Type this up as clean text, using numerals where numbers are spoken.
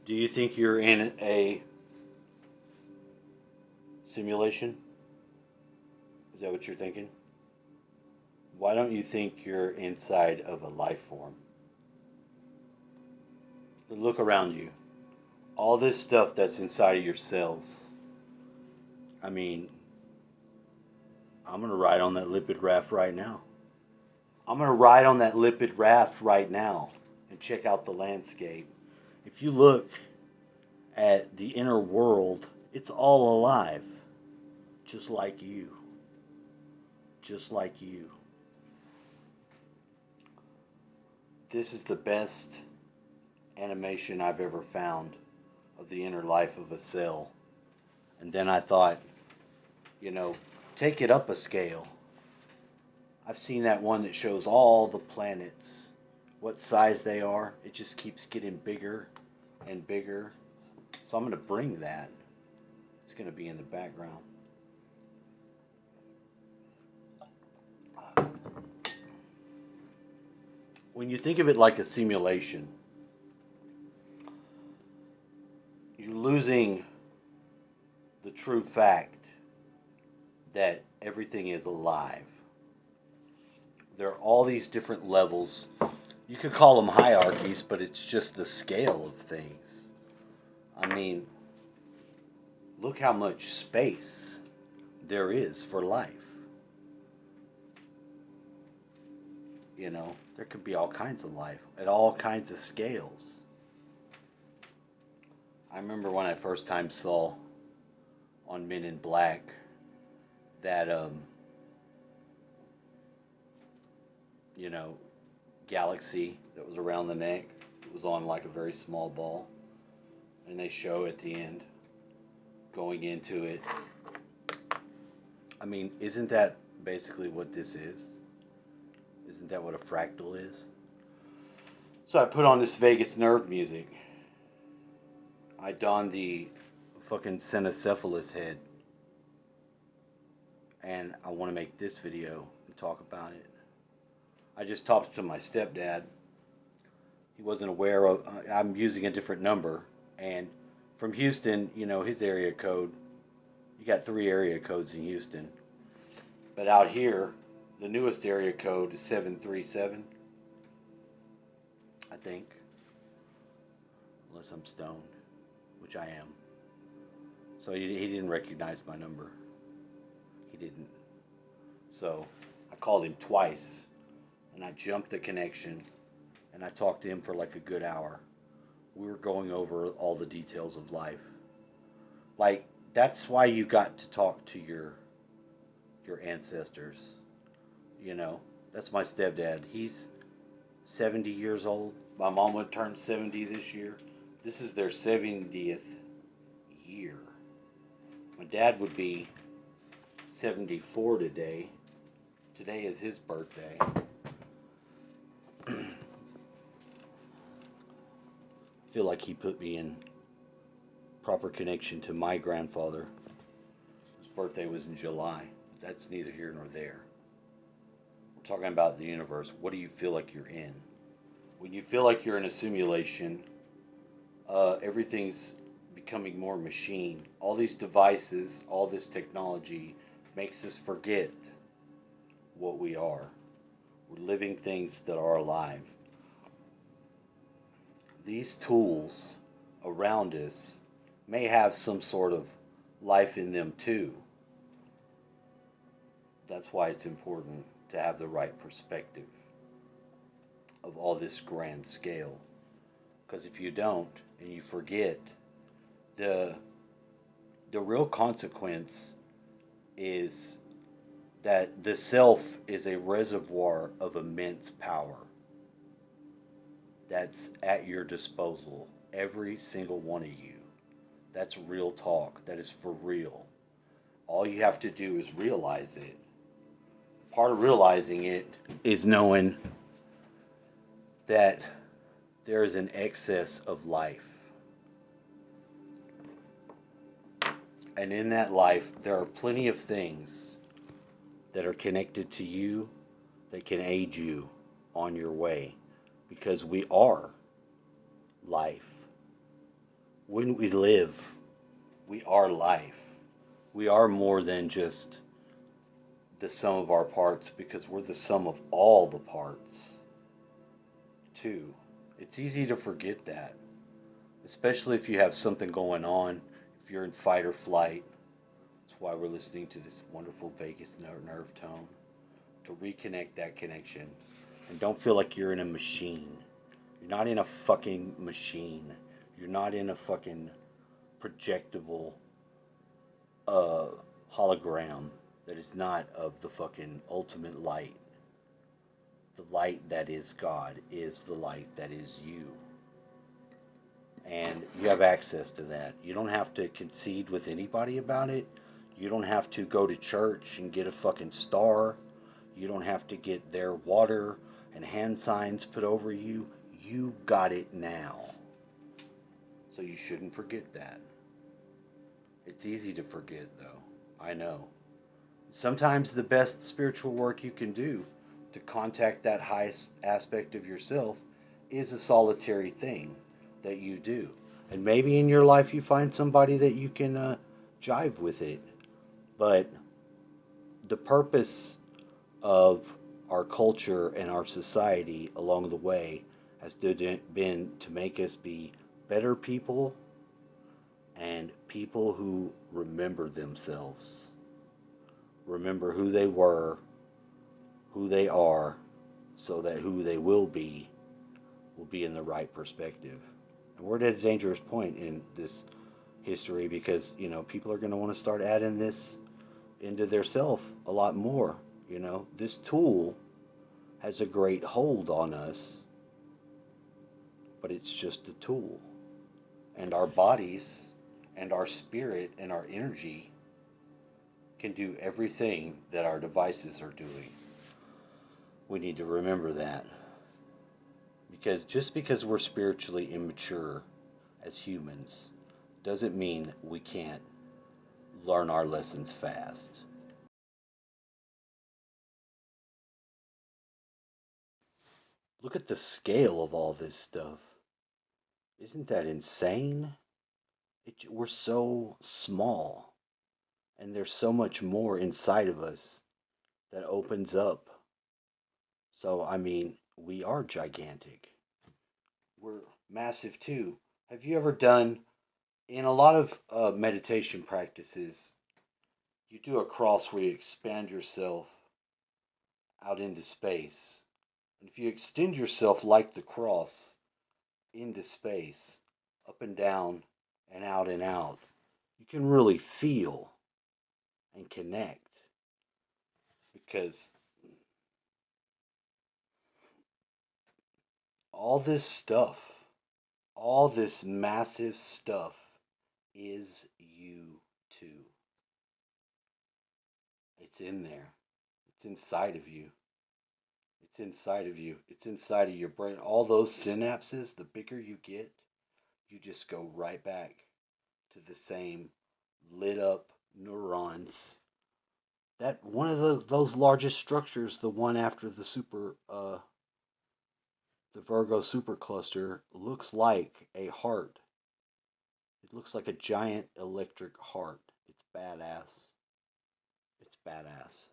Do you think you're in a simulation? Is that what you're thinking? Why don't you think you're inside of a life form? Look around you. All this stuff that's inside of your cells. I mean, I'm going to ride on that lipid raft right now. I'm going to ride on that lipid raft right now and check out the landscape. If you look at the inner world, it's all alive. Just like you. Just like you. This is the best animation I've ever found of the inner life of a cell. And then I thought, take it up a scale. I've seen that one that shows all the planets, what size they are. It just keeps getting bigger and bigger. So I'm going to bring that. It's going to be in the background. When you think of it like a simulation, you're losing the true fact that everything is alive. There are all these different levels. You could call them hierarchies, but it's just the scale of things. I mean, look how much space there is for life. There could be all kinds of life at all kinds of scales. I remember when I first time saw on Men in Black that galaxy that was around the neck. It was on like a very small ball, and they show at the end going into it. I mean, isn't that basically what this is? Isn't that what a fractal is? So I put on this Vegas nerve music. I donned the fucking Cynocephalus head. And I want to make this video and talk about it. I just talked to my stepdad. He wasn't aware of, I'm using a different number. And from Houston, his area code, you got 3 area codes in Houston. But out here, the newest area code is 737, I think. Unless I'm stoned, which I am. So he didn't recognize my number. He didn't. So I called him twice, and I jumped the connection, and I talked to him for like a good hour. We were going over all the details of life. Like, that's why you got to talk to your ancestors. That's my stepdad. He's 70 years old. My mom would turn 70 this year. This is their 70th year. My dad would be 74 today. Today is his birthday. I feel like he put me in proper connection to my grandfather. His birthday was in July. That's neither here nor there. We're talking about the universe. What do you feel like you're in? When you feel like you're in a simulation, everything's becoming more machine. All these devices, all this technology makes us forget what we are. We're living things that are alive. These tools around us may have some sort of life in them too. That's why it's important to have the right perspective of all this grand scale. Because if you don't and you forget, the real consequence is that the self is a reservoir of immense power that's at your disposal, every single one of you. That's real talk. That is for real. All you have to do is realize it. Part of realizing it is knowing that there is an excess of life. And in that life, there are plenty of things that are connected to you that can aid you on your way. Because we are life. when we live, we are life. We are more than just the sum of our parts because we're the sum of all the parts, too. It's easy to forget that, especially if you have something going on, if you're in fight or flight. That's why we're listening to this wonderful vagus nerve tone to reconnect that connection. And don't feel like you're in a machine. You're not in a fucking machine. You're not in a fucking projectable uh, hologram that is not of the fucking ultimate light. The light that is God is the light that is you. And you have access to that. You don't have to concede with anybody about it. You don't have to go to church and get a fucking star. You don't have to get their water and hand signs put over you. You got it now. So you shouldn't forget that. It's easy to forget, though. I know. Sometimes the best spiritual work you can do to contact that highest aspect of yourself is a solitary thing that you do. And maybe in your life you find somebody that you can jive with it. But the purpose of our culture and our society along the way has been to make us be better people and people who remember themselves, remember who they were, who they are, so that who they will be in the right perspective. And we're at a dangerous point in this history because, people are going to want to start adding this into their self a lot more. This tool has a great hold on us, but it's just a tool. And our bodies and our spirit and our energy can do everything that our devices are doing. We need to remember that. Because just because we're spiritually immature as humans doesn't mean we can't learn our lessons fast. Look at the scale of all this stuff. Isn't that insane? We're so small, and there's so much more inside of us that opens up. So, I mean, we are gigantic. We're massive too. Have you ever done, in a lot of meditation practices, you do a cross where you expand yourself out into space. And if you extend yourself like the cross into space, up and down and out, you can really feel and connect because all this stuff, all this massive stuff is you too. It's in there. It's inside of you. It's inside of you. It's inside of your brain. All those synapses, the bigger you get, you just go right back to the same lit up neurons. That one of those largest structures, the one after the Virgo supercluster, looks like a heart. It looks like a giant electric heart. It's badass. It's badass.